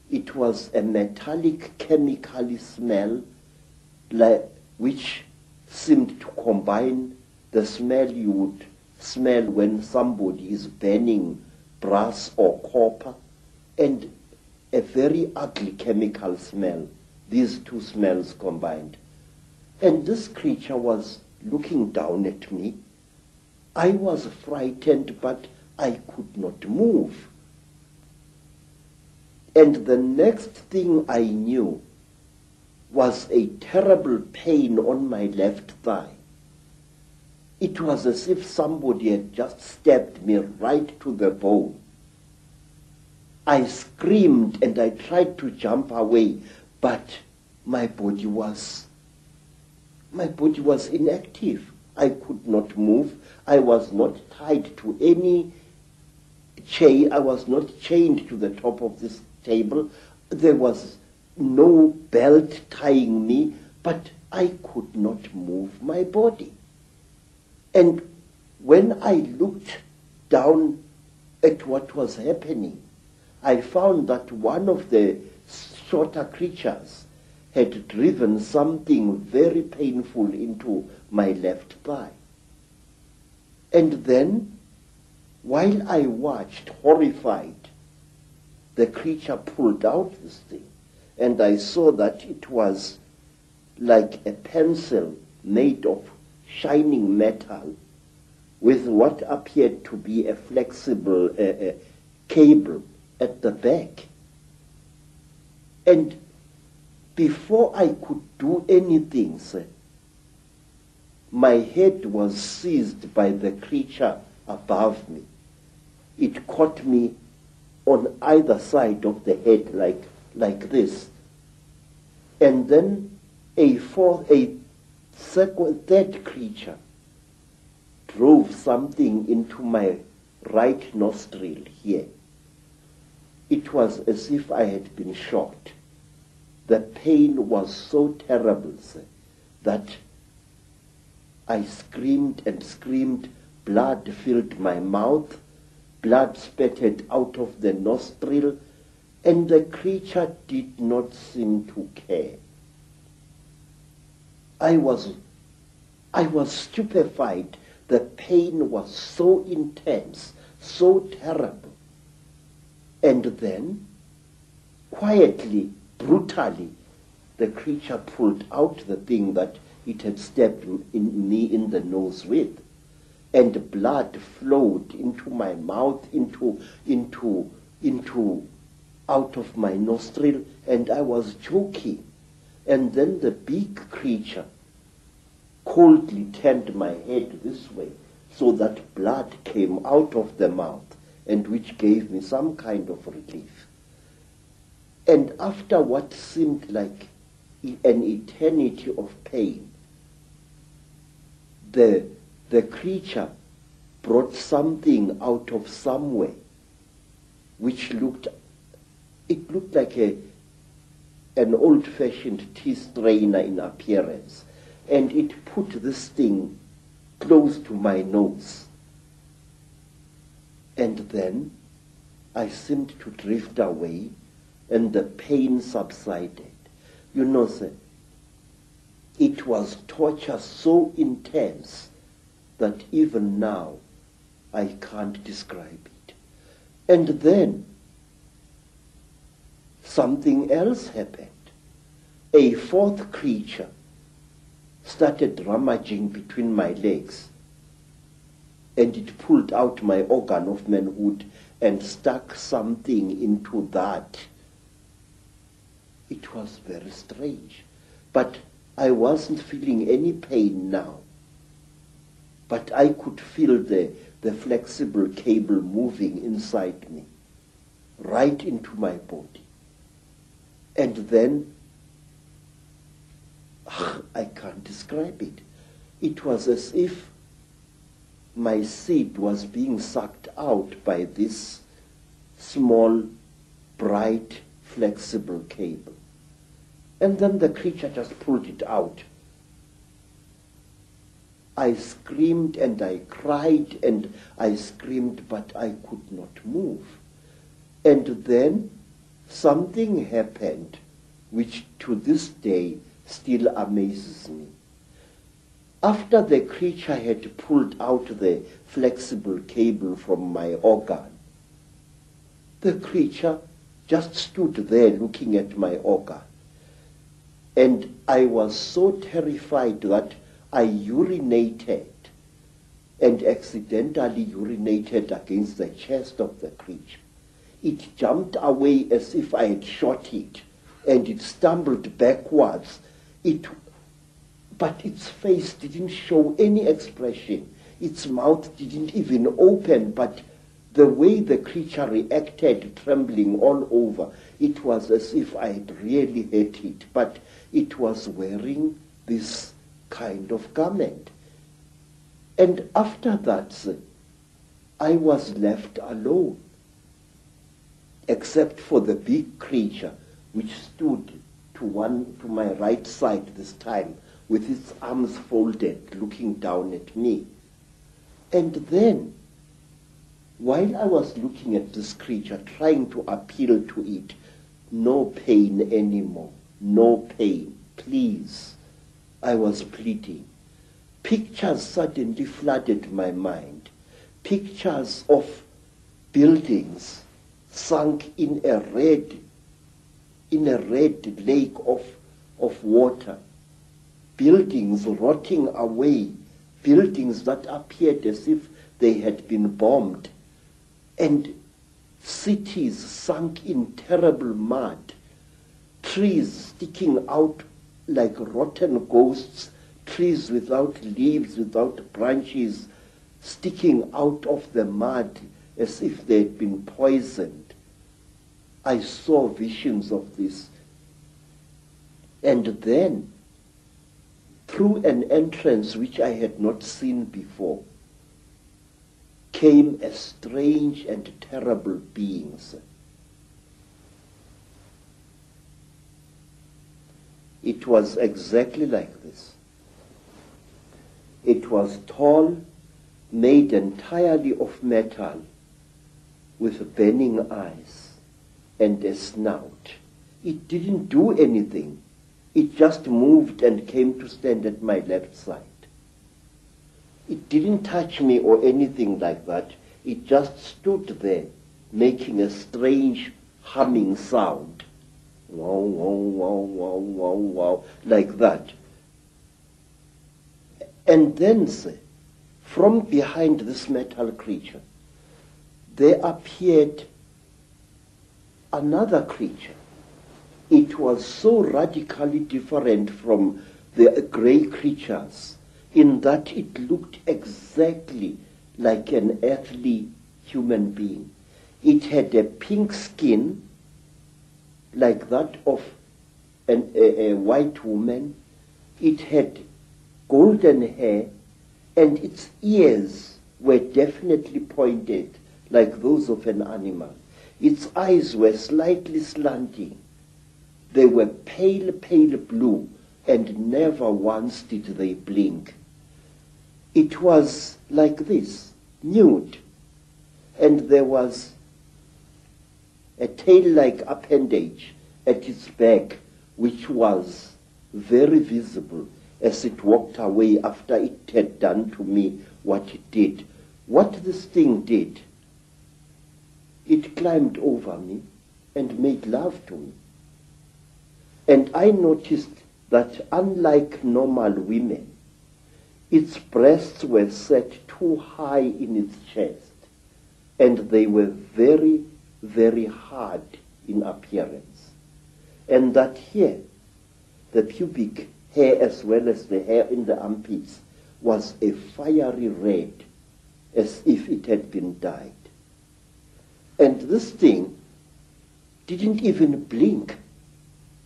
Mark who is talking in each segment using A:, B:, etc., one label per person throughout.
A: It was a metallic chemical smell which seemed to combine the smell you would smell when somebody is burning brass or copper and a very ugly chemical smell, these two smells combined. And this creature was looking down at me. I was frightened, but I could not move. And the next thing I knew was a terrible pain on my left thigh. It was as if somebody had just stabbed me right to the bone. I screamed and I tried to jump away, but my body was inactive. I could not move. I was not tied to any chain. I was not chained to the top of this table. There was no belt tying me, but I could not move my body. And when I looked down at what was happening, I found that one of the shorter creatures had driven something very painful into my left thigh. And then, while I watched, horrified, the creature pulled out this thing, and I saw that it was like a pencil made of shining metal with what appeared to be a flexible cable at the back. And before I could do anything, sir, my head was seized by the creature above me. It caught me on either side of the head like this. And then a third creature drove something into my right nostril here. It was as if I had been shot. The pain was so terrible, sir, that I screamed and screamed. Blood filled my mouth. Blood spattered out of the nostril, and the creature did not seem to care. I was stupefied. The pain was so intense, so terrible. And then, quietly, brutally, the creature pulled out the thing that it had stabbed me in the nose with, and blood flowed into my mouth, out of my nostril, and I was choking. And then the big creature coldly turned my head this way, so that blood came out of the mouth, and which gave me some kind of relief. And after what seemed like an eternity of pain, the creature brought something out of somewhere which looked like an old-fashioned tea strainer in appearance, and it put this thing close to my nose. And then I seemed to drift away, and the pain subsided. You know, sir, it was torture so intense that even now I can't describe it. And then something else happened. A fourth creature started rummaging between my legs, and it pulled out my organ of manhood and stuck something into that. It was very strange, but I wasn't feeling any pain now. But I could feel the flexible cable moving inside me, right into my body. And then, I can't describe it. It was as if my seed was being sucked out by this small, bright, flexible cable. And then the creature just pulled it out. I screamed and I cried and I screamed, but I could not move. And then something happened which to this day still amazes me. After the creature had pulled out the flexible cable from my organ, the creature just stood there looking at my organ. And I was so terrified that I urinated and accidentally urinated against the chest of the creature. It jumped away as if I had shot it, and it stumbled backwards. But its face didn't show any expression. Its mouth didn't even open, but the way the creature reacted, trembling all over, it was as if I had really hurt it, but it was wearing this kind of garment. And after that, I was left alone, except for the big creature, which stood to my right side this time, with its arms folded, looking down at me. And then, while I was looking at this creature, trying to appeal to it, no pain anymore, no pain, please, I was pleading. Pictures suddenly flooded my mind. Pictures of buildings sunk in a red lake of water. Buildings rotting away. Buildings that appeared as if they had been bombed. And cities sunk in terrible mud. Trees sticking out like rotten ghosts. Trees without leaves, without branches, sticking out of the mud as if they had been poisoned. I saw visions of this. And then, through an entrance which I had not seen before, came a strange and terrible being. It was exactly like this. It was tall, made entirely of metal, with burning eyes and a snout. It didn't do anything. It just moved and came to stand at my left side. It didn't touch me or anything like that. It just stood there, making a strange humming sound. Wow, wow, wow, wow, wow, wow, like that. And then, from behind this metal creature, there appeared another creature. It was so radically different from the gray creatures in that it looked exactly like an earthly human being. It had a pink skin like that of a white woman. It had golden hair, and its ears were definitely pointed like those of an animal. Its eyes were slightly slanting. They were pale, pale blue, and never once did they blink. It was like this, nude, and there was a tail-like appendage at its back, which was very visible as it walked away after it had done to me what it did. What this thing did, it climbed over me and made love to me. And I noticed that unlike normal women, its breasts were set too high in its chest, and they were very, very hard in appearance. And that here, the pubic hair as well as the hair in the armpits was a fiery red, as if it had been dyed. And this thing didn't even blink.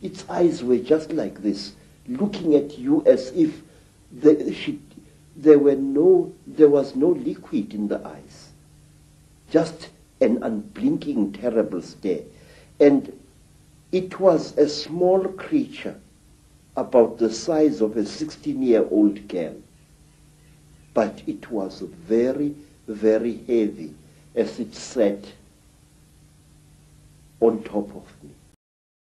A: Its eyes were just like this, looking at you as if there was no liquid in the eyes. Just an unblinking, terrible stare. And it was a small creature, about the size of a 16-year-old girl. But it was very, very heavy as it sat on top of me.